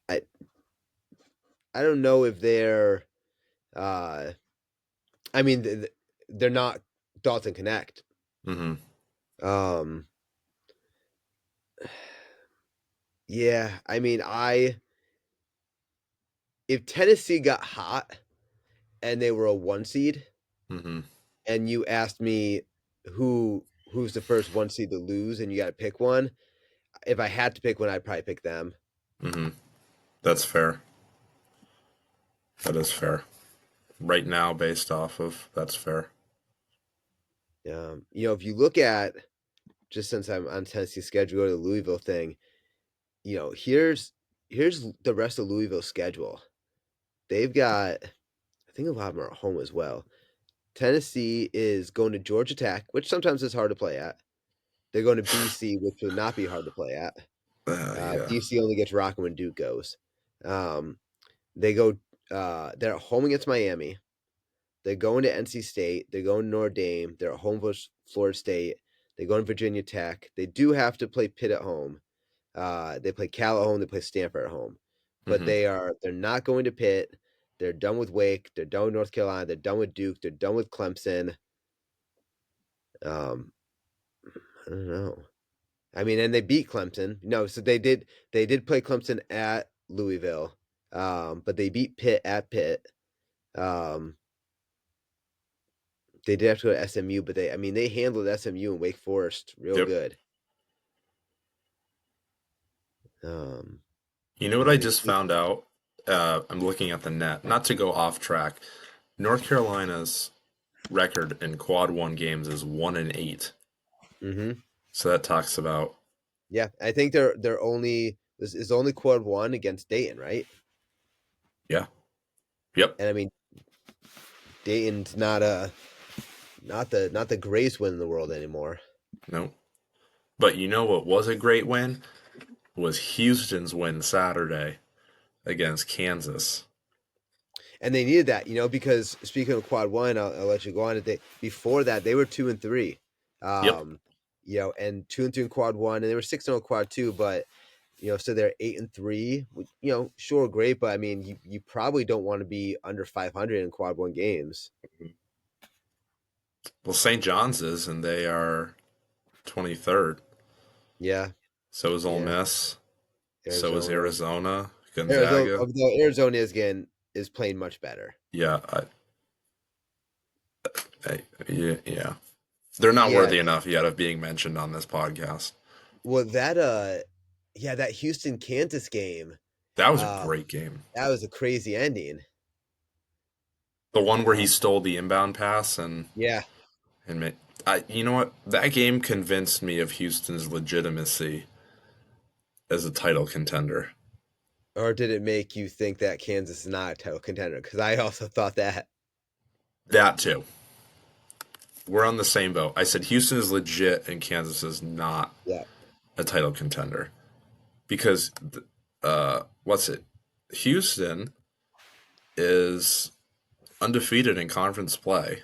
I I don't know if they're uh I mean they're not Dalton Connect. Hmm. Um yeah, I mean I if Tennessee got hot and they were a 1 seed Hmm. and you asked me who's the first 1 seed to lose and you got to pick one, if I had to pick one I'd probably pick them. Hmm. That's fair. That is fair. Right now, based off of that's fair. If you look at just since I'm on Tennessee's schedule, go to the Louisville thing, here's the rest of Louisville's schedule. They've got, I think a lot of them are at home as well. Tennessee is going to Georgia Tech, which sometimes is hard to play at. They're going to BC, which would not be hard to play at. Yeah. BC only gets rocking when Duke goes. Um, they go. They're at home against Miami. They're going to NC State. They're going to Notre Dame. They're at home versus Florida State. They go to Virginia Tech. They do have to play Pitt at home. They play Cal at home. They play Stanford at home. But Hmm. they're not going to Pitt. They're done with Wake. They're done with North Carolina. They're done with Duke. They're done with Clemson. Um, I don't know. I mean, and they beat Clemson. No, so they did. They did play Clemson at Louisville. But they beat Pitt at Pitt. Um, they did have to go to SMU, but I mean, they handled SMU and Wake Forest real Yep. good. Um, You know what yeah, I the just found out? I'm looking at the net. Not to go off track. North Carolina's record in quad one games is 1-8. hmm So that talks about, yeah, I think they're only this is only quad one against Dayton, right? yeah. Yep. And I mean, Dayton's not the greatest win in the world anymore. No. But you know what was a great win? Was Houston's win Saturday against Kansas. And they needed that, because speaking of quad one, I'll let you go on. Before that, they were 2-3, Yep. and 2-3 in quad one, and they were 6-0 in quad two. But so they're 8-3. Sure, great, but I mean, you probably don't want to be under 500 in quad one games. Well, St. John's is, and they are 23rd. Yeah, So is Ole yeah. Miss. So is Arizona, Arizona. Arizona, Gonzaga. although Arizona is playing much better. Yeah. Yeah. Yeah. They're not Yeah, worthy enough yet of being mentioned on this podcast. well, yeah, that Houston Kansas game, That was a uh, great game. that was a crazy ending. The one where he Uh, stole the inbound pass yeah. and you know what? That game convinced me of Houston's legitimacy as a title contender. Or did it make you think that Kansas is not a title contender? Because I also thought that. That too. We're on the same boat. I said Houston is legit and Kansas is not Yeah. a title contender because what's it? Houston is undefeated in conference play,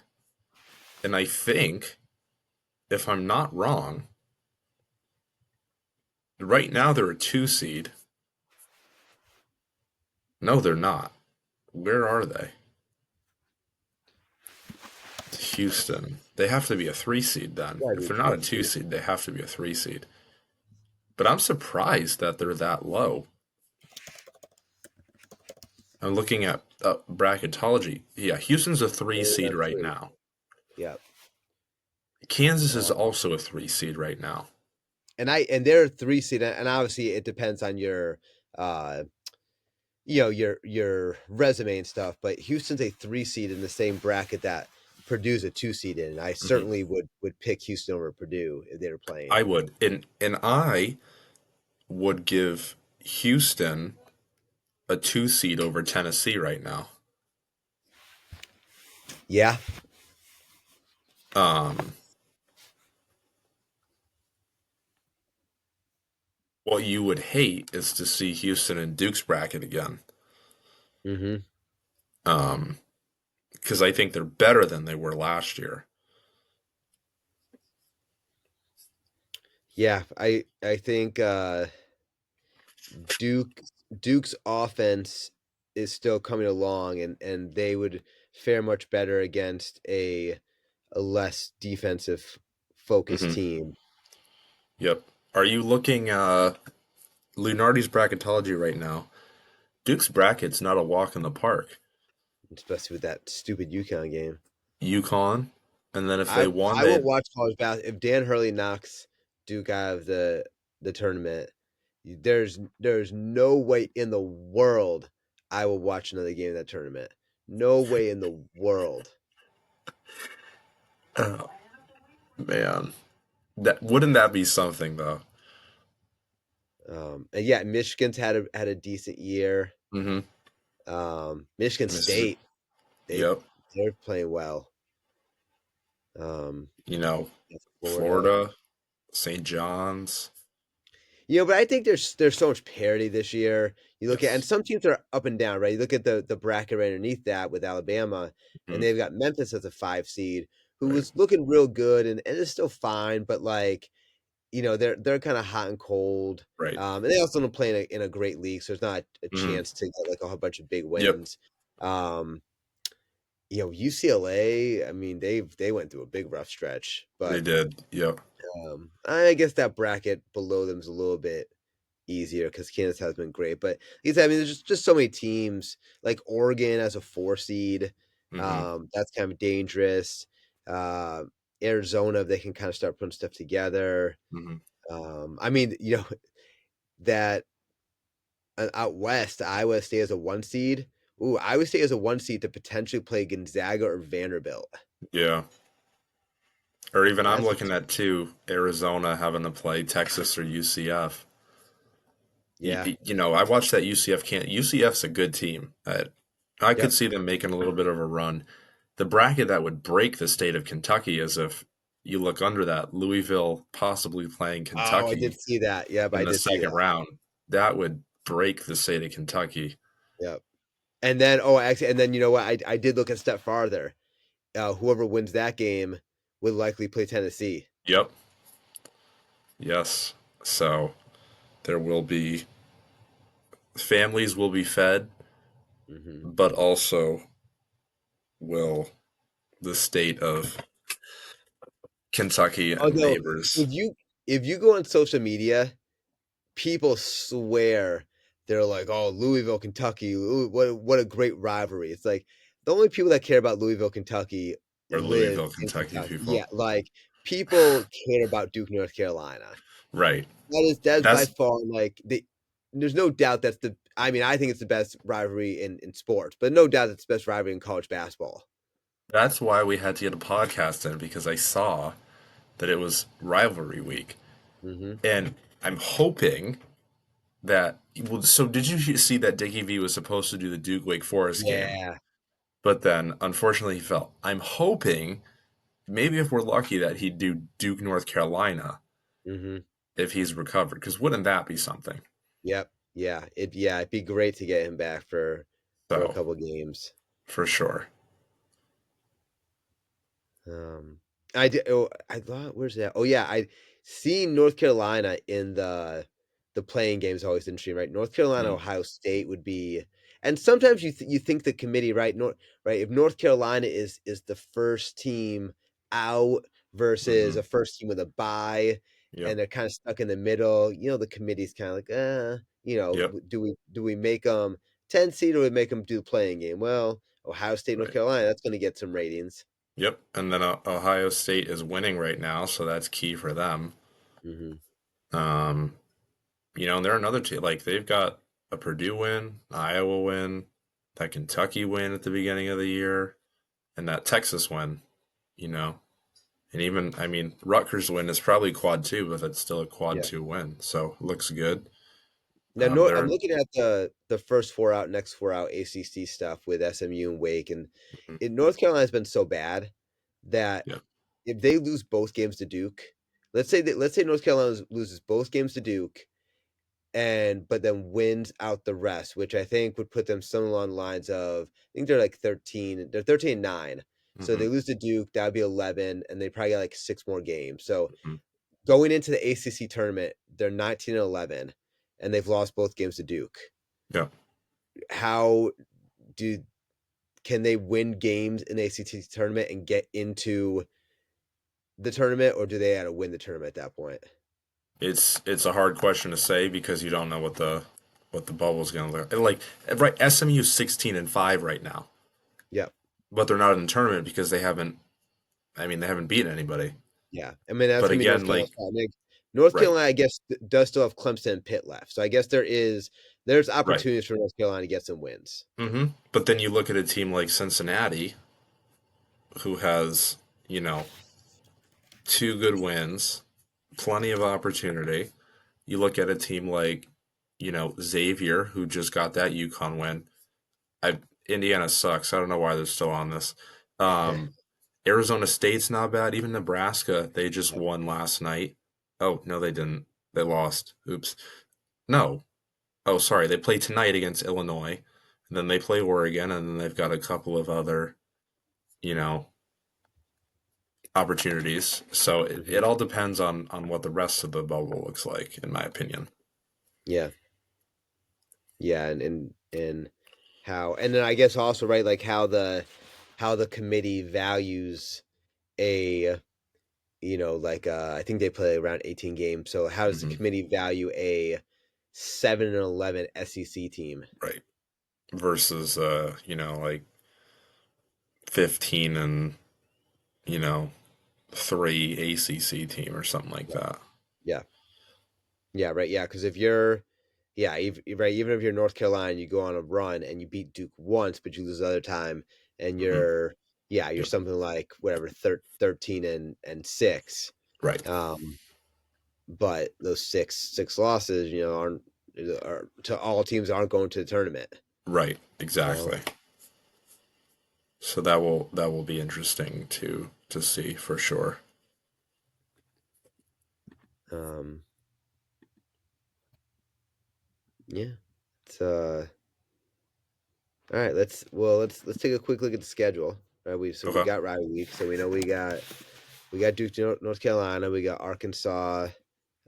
and I think if I'm not wrong, right now they're a 2 seed. No, they're not. Where are they? Houston. They have to be a 3 seed then. Yeah, If they're dude, not a yeah, 2 seed, they have to be a 3 seed. But I'm surprised that they're that low. I'm looking at bracketology. Yeah, Houston's a three they're seed on right three. now. Yeah. Kansas is Uh, also a 3 seed right now. and they're 3 seed, and obviously it depends on uh your resume and stuff. But Houston's a 3 seed in the same bracket that Purdue's a 2 seed in. And I hmm certainly would pick Houston over Purdue if they were playing. I would, and I would give Houston a 2 seed over Tennessee right now. Yeah. Um, what you would hate is to see Houston in Duke's bracket again. hmm Um, because I think they're better than they were last year. Yeah. I think Duke Duke's offense is still coming along, and they would fare much better against a less defensive focused hmm team, Yep. Are you looking Lunardi's bracketology right now? Duke's bracket's not a walk in the park. especially with that stupid UConn game. UConn, and then if I they won, I won't they watch college basketball if Dan Hurley knocks Duke out of the tournament. There's no way in the world I will watch another game of that tournament. No way in the world. oh, man, that wouldn't that be something though? And yeah, Michigan's had a decent year. Mm-hmm. Michigan Mississippi. State, they Yep. they're playing well. Um, You know, Florida. Florida, St. John's. But I think there's so much parity this year. You look at, and Yes. some teams are up and down, right? You look at the bracket right underneath that with Alabama, and hmm they've got Memphis as a 5 seed, who Right. was looking real good and is still fine, but like they're kind of hot and cold. Right. And they also don't play in a great league, so there's not a hmm chance to get like a whole bunch of big Yep. wins. Um, UCLA, I mean, they went through a big rough stretch, They but did. Yep. I guess that bracket below them is a little bit. easier because Kansas has been great. But like I said, I mean, there's just so many teams like Oregon as a 4 seed. Hmm. That's kind of dangerous. Uh, Arizona, they can kind of start putting stuff together. Hmm. I mean, that out west, Iowa State as a 1 seed. Ooh, Iowa State as a 1 seed to potentially play Gonzaga or Vanderbilt. Yeah. Or even I'm That's looking at too Arizona having to play Texas or UCF. yeah. I watched that UCF can't. UCF's a good team. I could Yep. see them making a little bit of a run. The bracket that would break the state of Kentucky is if you look under that Louisville possibly playing Oh, I did Kentucky see that. Yep, in I the did see second that. round. That would break the state of Kentucky. Yep. And then, oh, actually, and then you know what? I did look a step farther. Whoever wins that game would likely play Tennessee. Yep. Yes. So there will be families will be fed, Hmm. but also will the state of Kentucky and Although, neighbors. if you if you go on social media, people swear they're like, "Oh, Louisville, Kentucky, ooh, what a great rivalry." It's like the only people that care about Louisville, Kentucky Or live Louisville, in Kentucky Kentucky. people. Yeah, like people care about Duke, North Carolina. Right. That is by That's far like there's no doubt that's the I mean, I think it's the best rivalry in sports, but no doubt it's the best rivalry in college basketball. that's why we had to get a podcast in because I saw that it was rivalry week. Hmm. And I'm hoping that well, so did you see that Dickie V was supposed to do the Duke Wake Forest game, Yeah. but then unfortunately he fell. I'm hoping maybe if we're lucky that he'd do Duke North Carolina Hmm. if he's recovered because wouldn't that be something? Yep. It'd be great to get him back for a So couple games. for sure. Um, I did. Oh, I thought. Where's that? Oh yeah, I seeing North Carolina in the playing game is always interesting, right? North Carolina, Mm, Ohio State would be, and sometimes you think the committee, right? Right, if North Carolina is the first team out versus mm-hmm. a first team with a bye, Yep. and they're kind of stuck in the middle. The committee's kind of like, Yep. do we make them 10 seed or we make them do the playing game? Well, Ohio State, North Right. Carolina, that's going to get some ratings. Yep. And then Ohio State is winning right now, so that's key for them. Hmm. Um, and they're another team. Like they've got a Purdue win, Iowa win, that Kentucky win at the beginning of the year, and that Texas win. You know, and even I mean Rutgers win is probably quad two, but it's still a quad Yeah. two win, so looks good. Now, I'm They're looking at the first four out, next four out ACC stuff with SMU and Wake, and mhm, North Carolina's been so bad that yeah, if they lose both games to Duke, let's say North Carolina loses both games to Duke, and but then wins out the rest, which I think would put them somewhere along the lines of I think they're like 13, they're 13-9. So hmm, they lose to Duke, that would be 11, and they probably got like six more games. So hmm, going into the ACC tournament, they're 19-11, and they've lost both games to Duke. yeah. How do can they win games in the ACC tournament and get into the tournament, or do they have to win the tournament at that point? It's a hard question to say because you don't know what the bubble's gonna look like. Right, SMU 16-5 right now, Yep. but they're not in the tournament because they haven't. I mean, they haven't beaten anybody. Yeah. I mean, that's But gonna be North again, Carolina. like North right, Carolina, I guess, does still have Clemson and Pitt left. So I guess there's right. opportunities for North Carolina to get some wins. But then you look at a team like Cincinnati, who has two good wins, plenty of opportunity. You look at a team like Xavier, who just got that UConn win. Indiana sucks. I don't know why they're still on this. Um, Arizona State's not bad. Even Nebraska, they just Yep. won last night. Oh no, they didn't. They lost. Oops. No. Oh, sorry. They play tonight against Illinois, and then they play Oregon, and then they've got a couple of other, you know, opportunities. So Hmm. it all depends on what the rest of the bubble looks like, in my opinion. Yeah. Yeah. And how, and then I guess also, right, like how the committee values a like I think they play around 18 games. So how does the Hmm. committee value a 7-11 SEC team. right. Versus like 15 and, you know, 3 ACC team or something like Yeah. that. Yeah. Yeah, right. Yeah, because if you're, yeah, right, even if you're North Carolina, you go on a run and you beat Duke once, but you lose the other time, and Hmm. you're Yep. something like whatever, 13 and 6. Right. Um, but those six losses, are to all teams aren't going to the tournament. Right. You know, Exactly. So that will be interesting to see for sure. um, yeah. It's all right. Let's take a quick look at the schedule. Right, we Okay. got Rivalry Week, so we know we got Duke, North Carolina, we got Arkansas,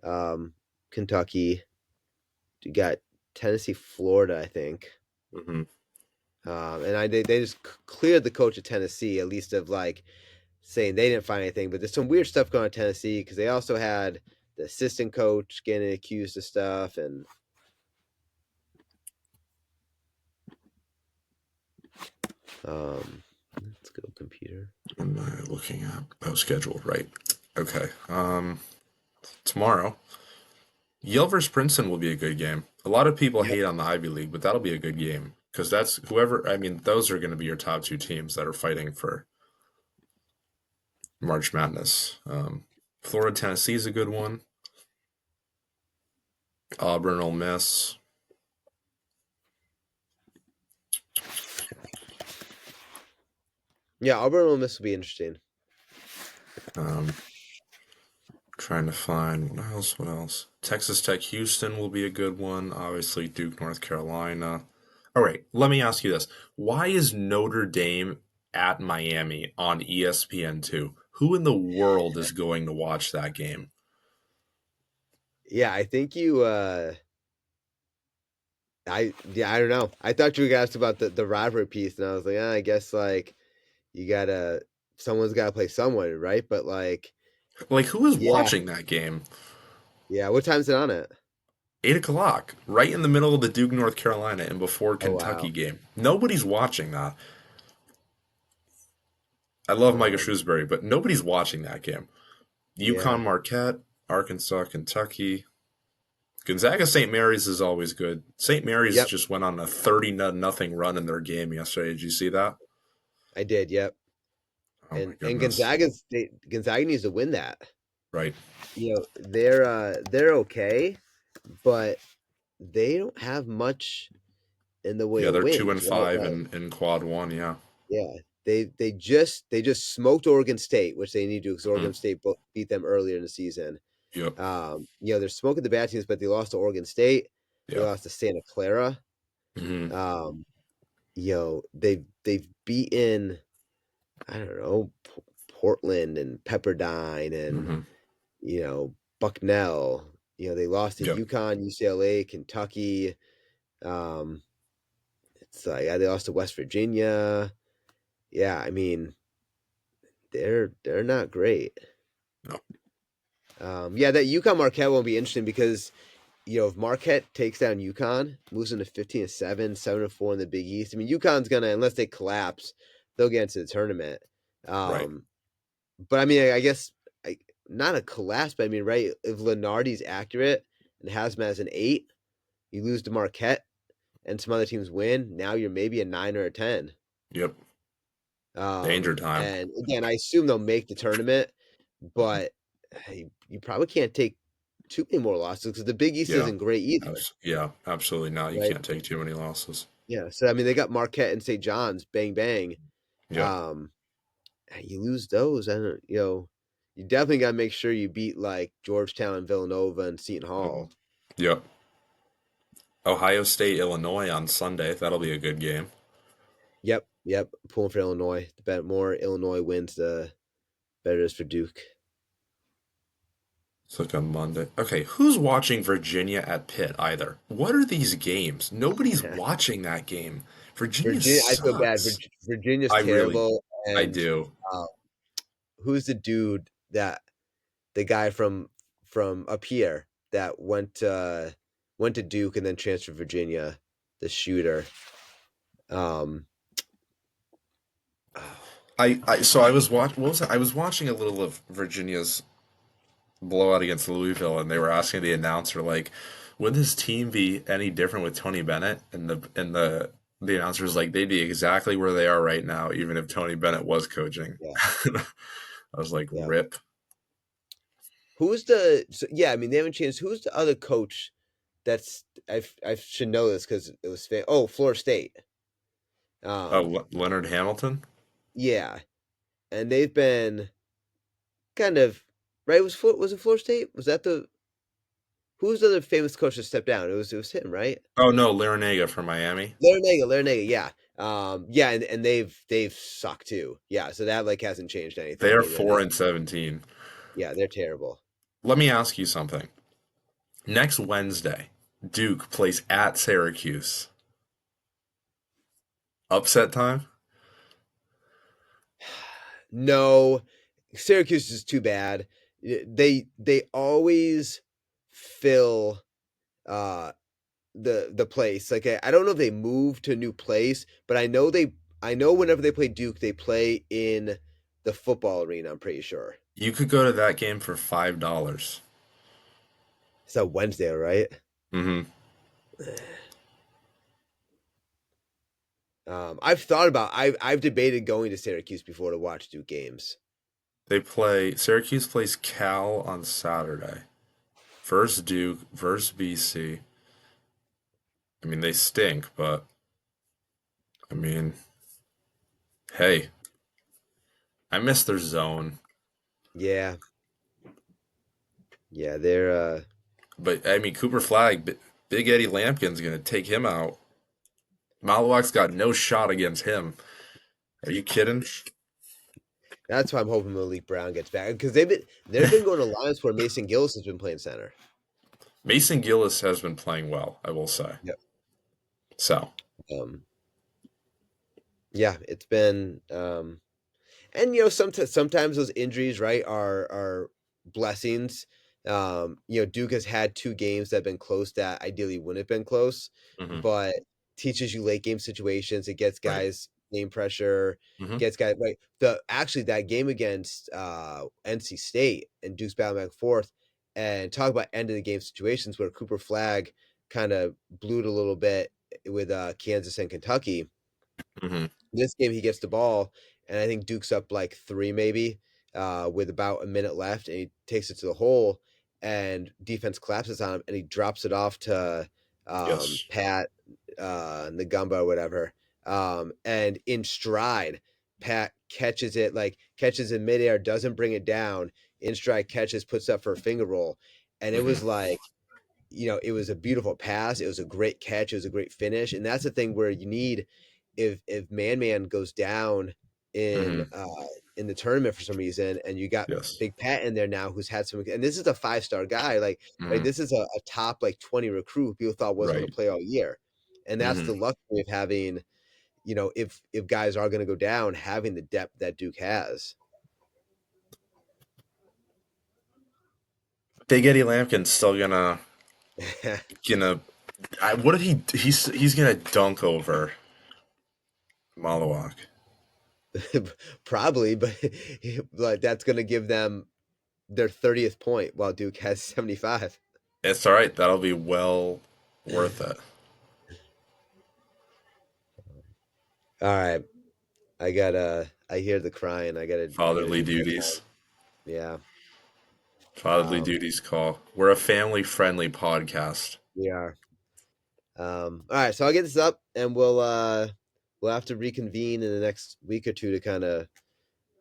um, Kentucky, you got Tennessee, Florida, I think. Hmm. And they just cleared the coach of Tennessee, at least of like saying they didn't find anything. But there's some weird stuff going on in Tennessee because they also had the assistant coach getting accused of stuff, and let's go computer. Am I looking at schedule? Right. Okay. Tomorrow, Yale versus Princeton will be a good game. A lot of people Yep. hate on the Ivy League, but that'll be a good game because that's whoever. I mean, those are going to be your top two teams that are fighting for March Madness. Florida, Tennessee is a good one. Auburn, Ole Miss. Yeah, Auburn Ole Miss will be interesting. Um, Trying to find what else. What else? Texas Tech, Houston will be a good one. Obviously, Duke, North Carolina. All right, let me ask you this: why is Notre Dame at Miami on ESPN2? Who in the world is going to watch that game? Yeah, I think you. I don't know. I thought you were gonna ask about the rivalry piece, and I was like, I guess like you gotta someone's gotta play someone, right? But like, Like, who is yeah, watching that game? yeah. What time's it on it? 8 o'clock, right in the middle of the Duke, North Carolina, and before Oh Kentucky wow. game. Nobody's watching that. I love Micah Um, Shrewsbury, but nobody's watching that game. yeah. UConn, Marquette, Arkansas, Kentucky. Gonzaga St. Mary's is always good. St. Mary's Yep. just went on a 30 nothing run in their game yesterday. Did you see that? I did. Yep. Oh my And goodness. Gonzaga needs to win that. Right. They're okay, but they don't have much in the way Yeah, of they're two wins, and right? five Like, in quad one. Yeah. yeah, they just smoked Oregon State, which they need to because Hmm. Oregon State beat them earlier in the season. Yep. They're smoking the bad teams, but they lost to Oregon State. They Yeah. lost to Santa Clara. Hmm. Um, they've beaten, I don't know, Portland and Pepperdine and Hmm. Bucknell. They lost to Yep. UConn, UCLA, Kentucky. Um, it's like they lost to West Virginia. Yeah, I mean they're not great. No. Yeah, that UConn Marquette won't be interesting because if Marquette takes down UConn, moves into 15-7, 7-4 in the Big East. I mean, UConn's gonna unless they collapse, they'll get into the tournament. Right. Um, but I mean, I guess not a collapse, but I mean, right? If Lenardi's accurate and has him as an 8, you lose to Marquette, and some other teams win. Now you're maybe a 9 or a 10. Yep. Danger time. And again, I assume they'll make the tournament, Hmm. but you probably can't take too many more losses because the Big East Yeah. isn't great either, Yeah. Absolutely not. You right? can't take too many losses. Yeah. So I mean, they got Marquette and St. John's, bang bang. Yep. Um, you lose those, I don't, you definitely got to make sure you beat like Georgetown and Villanova and Seton Hmm. Hall. Yep. Ohio State, Illinois on Sunday. That'll be a good game. Yep, yep. Pulling for Illinois. The bet more Illinois wins, the better it is for Duke. Let's look on Monday. Okay, who's watching Virginia at Pitt either? What are these games? Nobody's watching that game. Virginia Virginia, I feel bad. sucks. Virginia's I really, terrible. I And do. uh, who's the dude that the guy from up here that went? went to Duke and then transferred to Virginia, the shooter. Um, oh, I was watch what was it? I was watching a little of Virginia's blowout against Louisville, and they were asking the announcer like, would this team be any different with Tony Bennett? And the announcer was like, they'd be exactly where they are right now, even if Tony Bennett was coaching. yeah, I was like, yeah. rip. Who's the? So, yeah, I mean they haven't changed. Who's the other coach? That's I should know this because it was oh Florida State. Oh, Um, Leonard Hamilton. yeah, and they've been kind of right. Was it Florida State? Was that the who's the other famous coach that stepped down? It was him, right? Oh no, Larinaga from Miami. Larinaga, yeah. Yeah, and they've sucked too. Yeah, so that like hasn't changed They anything are either. four and 17. Yeah, they're terrible. Let me ask you something. Next Wednesday, Duke plays at Syracuse. Upset time? No, Syracuse is too bad. They always fill uh the place. Like I don't know if they moved to a new place, but I know whenever they play Duke, they play in the football arena, I'm pretty sure. You could go to that game for $5. It's a Wednesday, right? Mm-hmm. I've debated going to Syracuse before to watch Duke games. Syracuse plays Cal on Saturday. Versus Duke, versus BC. I mean, they stink, but I mean, hey, I miss their zone. Yeah, yeah, they're But I mean, Cooper Flag, Big Eddie Lampkin's gonna take him out. Malawak's got no shot against him. Are you kidding? that's why I'm hoping Malik Brown gets back because they've been going to lines where Mason Gillis has been playing center. Mason Gillis has been playing well, I will say. Yep. So, Um, yeah, it's been and sometimes those injuries, right, are blessings. Duke has had two games that have been close that ideally wouldn't have been close, hmm but teaches you late game situations. It gets right. guys game pressure, hmm gets guys right. The actually that game against NC State and Duke's battle back and forth, and talk about end of the game situations where Cooper Flag kind of blew it a little bit with Kansas and Kentucky. hmm This game, he gets the ball, and I think Duke's up like three, maybe, with about a minute left, and he takes it to the hole, and defense collapses on him, and he drops it off to Yes. Pat Nagumba or whatever. And in stride, Pat catches it, like catches in midair, doesn't bring it down. In stride catches, puts up for a finger roll, and it hmm was like it was a beautiful pass. It was a great catch. It was a great finish. And that's the thing where you need if Man goes down in hmm in the tournament for some reason, and you got Yes. Big Pat in there now who's had some, and this is a 5-star guy, like right, hmm this is a top like 20 recruit people thought wasn't going Right. to play all year, and that's hmm the luxury of having if guys are going to go down, having the depth that Duke has. Big Eddie Lampkin's still gonna. What if he's gonna dunk over Malawak? Probably, but like that's going to give them their 30th point while Duke has 75. It's all right. That'll be well worth it. All right. I hear the crying. I gotta Fatherly do duties. bedtime. Yeah. Fatherly Um, duties call. We're a family friendly podcast we are. All right, so I'll get this up and we'll have to reconvene in the next week or two to kind of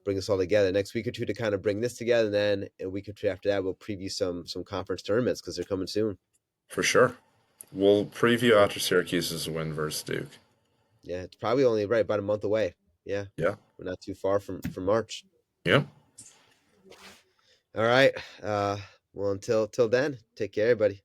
bring us all together. Next week or two to kind of bring this together, and then a week or two after that we'll preview some conference tournaments because they're coming soon. for sure. We'll preview Yeah. after Syracuse's win versus Duke. Yeah, it's probably only right about a month away. Yeah. Yeah. We're not too far from March. Yep. All right. Well, until then, take care, everybody.